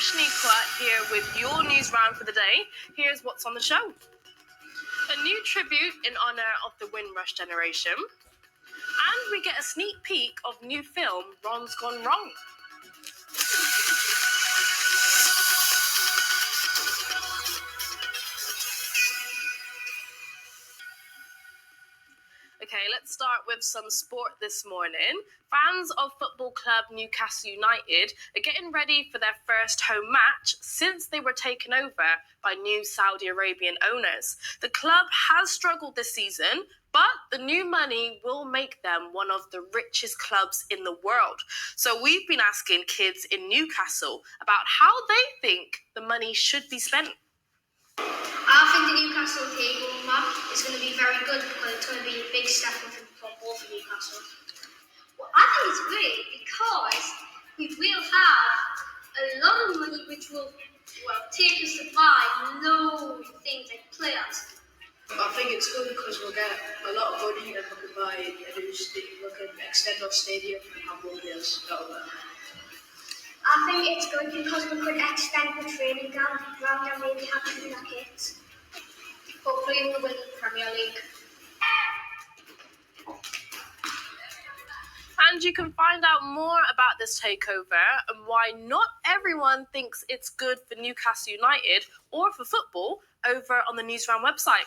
Shaniqua here with your news round for the day. Here's what's on the show. A new tribute in honour of the Windrush generation. And we get a sneak peek of new film, Ron's Gone Wrong. Okay, let's start with some sport this morning. Fans of football club Newcastle United are getting ready for their first home match since they were taken over by new Saudi Arabian owners. The club has struggled this season, but the new money will make them one of the richest clubs in the world. So we've been asking kids in Newcastle about how they think the money should be spent. I think the Newcastle table map is going to be very good because it's going to be a big step up in football for Newcastle. Well, I think it's great because we will have a lot of money which will take us to buy loads of things like players. I think it's good because we'll get a lot of money and we can buy a new stadium, we can extend our stadium and have more players. I think it's good because we could extend the training ground and maybe have two kits. Hopefully we'll win the Premier League. And you can find out more about this takeover and why not everyone thinks it's good for Newcastle United or for football over on the Newsround website.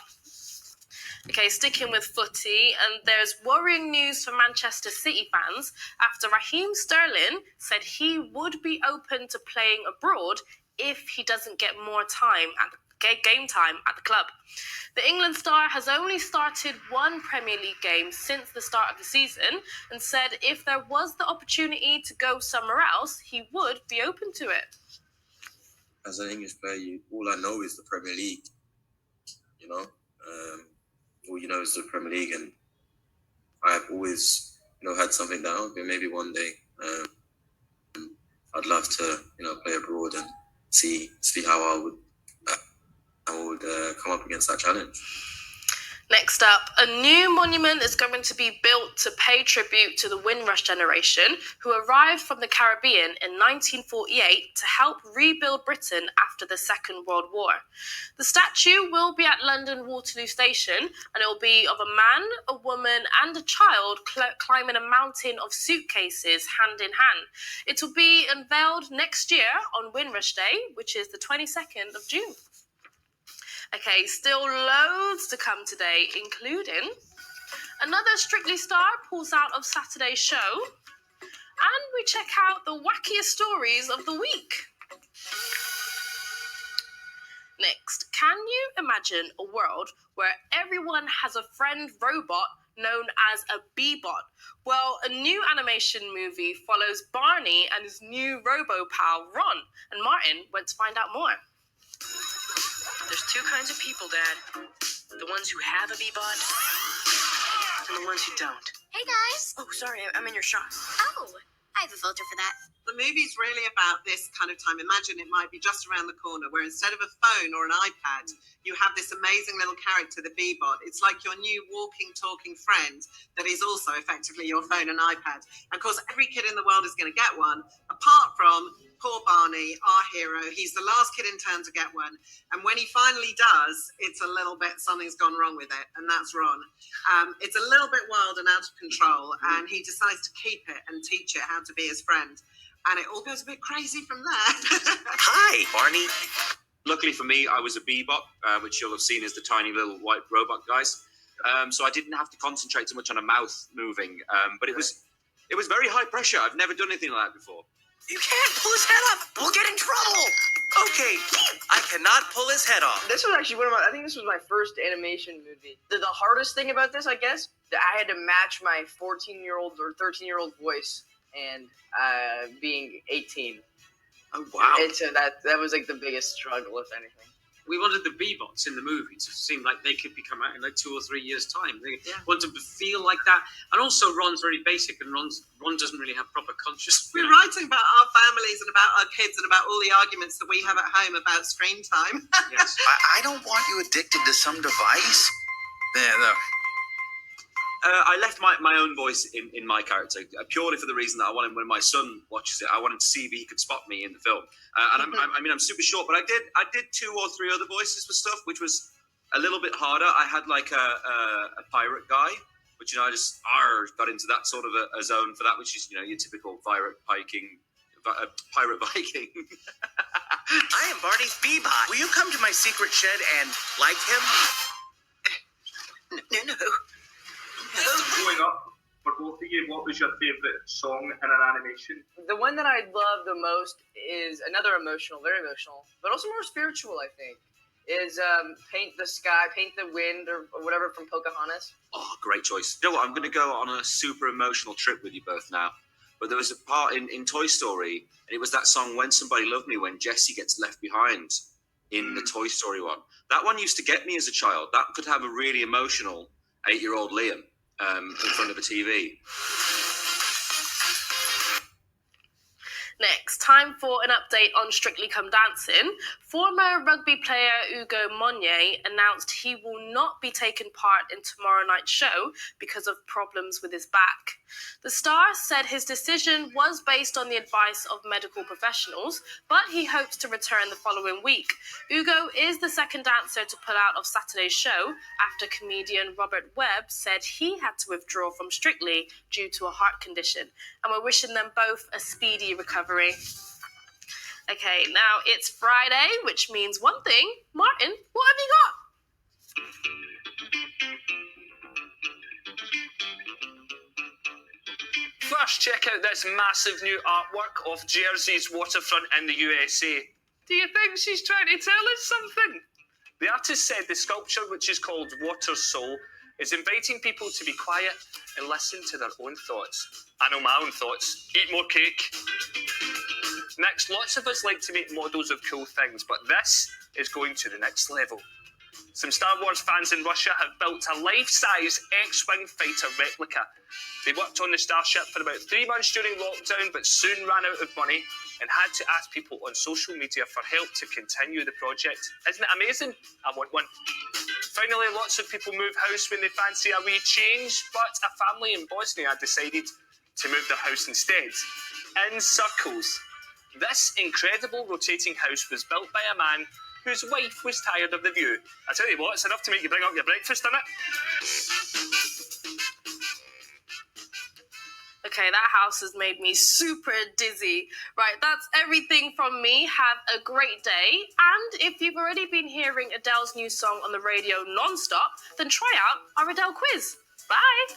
Okay, sticking with footy, and there's worrying news for Manchester City fans after Raheem Sterling said he would be open to playing abroad if he doesn't get more time at game time at the club. The England star has only started one Premier League game since the start of the season and said if there was the opportunity to go somewhere else, he would be open to it. As an English player, all I know is the Premier League, you know. All you know is the Premier League, and I've always, had something down. But maybe one day, I'd love to, play abroad and see how I would come up against that challenge. Next up, a new monument is going to be built to pay tribute to the Windrush generation who arrived from the Caribbean in 1948 to help rebuild Britain after the Second World War. The statue will be at London Waterloo Station, and it will be of a man, a woman and a child climbing a mountain of suitcases hand in hand. It will be unveiled next year on Windrush Day, which is the 22nd of June. Okay, still loads to come today, including another Strictly Star pulls out of Saturday's show, and we check out the wackiest stories of the week. Next, can you imagine a world where everyone has a friend robot known as a Bee-Bot? Well, a new animation movie follows Barney and his new robo-pal, Ron, and Martin went to find out more. There's two kinds of people, Dad. The ones who have a Bee-Bot and the ones who don't. Hey, guys. Oh, sorry, I'm in your shot. Oh, I have a filter for that. The movie's really about this kind of time. Imagine it might be just around the corner, where instead of a phone or an iPad, you have this amazing little character, the Bee-Bot. It's like your new walking, talking friend that is also effectively your phone and iPad. And of course, every kid in the world is going to get one, apart from poor Barney, our hero. He's the last kid in turn to get one. And when he finally does, it's a little bit, something's gone wrong with it. And that's Ron. It's a little bit wild and out of control. And he decides to keep it and teach it how to be his friend. And it all goes a bit crazy from there. Hi, Barney. Luckily for me, I was a Bee-Bot, which you'll have seen as the tiny little white robot guys. So I didn't have to concentrate so much on a mouth moving. But it was very high pressure. I've never done anything like that before. You can't pull his head off. We'll get in trouble. Okay, I cannot pull his head off. This was actually I think this was my first animation movie. The hardest thing about this, I guess, that I had to match my 14-year-old or 13-year-old voice and being 18. Oh, wow. That was like the biggest struggle, if anything. We wanted the Bee-Bots in the movie to seem like they could become out in like 2 or 3 years' time. They wanted to feel like that. And also Ron's very basic, and Ron doesn't really have proper consciousness. We're writing about our families and about our kids and about all the arguments that we have at home about screen time. Yes. I don't want you addicted to some device. I left my own voice in my character purely for the reason that I wanted, when my son watches it, I wanted to see if he could spot me in the film. And I'm super short, but I did 2 or 3 other voices for stuff, which was a little bit harder. I had like a pirate guy, which I just got into that sort of a zone for that, which is your typical pirate Viking. I am Barney's Bebot. Will you come to my secret shed and like him? No. Growing up, for both of you, what was your favourite song in an animation? The one that I love the most is another emotional, very emotional, but also more spiritual, I think, is Paint the Sky, Paint the Wind, or whatever from Pocahontas. Oh, great choice. You know what? I'm going to go on a super emotional trip with you both now. But there was a part in Toy Story, and it was that song, When Somebody Loved Me, when Jessie gets left behind in the Toy Story one. That one used to get me as a child. That could have a really emotional 8-year-old Liam in front of a TV. Next, time for an update on Strictly Come Dancing. Former rugby player Ugo Monye announced he will not be taking part in tomorrow night's show because of problems with his back. The star said his decision was based on the advice of medical professionals, but he hopes to return the following week. Ugo is the second dancer to pull out of Saturday's show after comedian Robert Webb said he had to withdraw from Strictly due to a heart condition, and we're wishing them both a speedy recovery. Okay, now it's Friday, which means one thing. Martin, what have you got? First, check out this massive new artwork of Jersey's waterfront in the USA. Do you think she's trying to tell us something? The artist said the sculpture, which is called Water Soul, is inviting people to be quiet and listen to their own thoughts. I know my own thoughts. Eat more cake. Next, lots of us like to make models of cool things, but this is going to the next level. Some Star Wars fans in Russia have built a life-size X-Wing fighter replica. They worked on the Starship for about 3 months during lockdown, but soon ran out of money and had to ask people on social media for help to continue the project. Isn't it amazing? I want one. Finally, lots of people move house when they fancy a wee change, but a family in Bosnia decided to move their house instead. In circles. This incredible rotating house was built by a man whose wife was tired of the view. I tell you what, it's enough to make you bring up your breakfast, isn't it? Okay, that house has made me super dizzy. Right, that's everything from me. Have a great day. And if you've already been hearing Adele's new song on the radio non-stop, then try out our Adele quiz. Bye.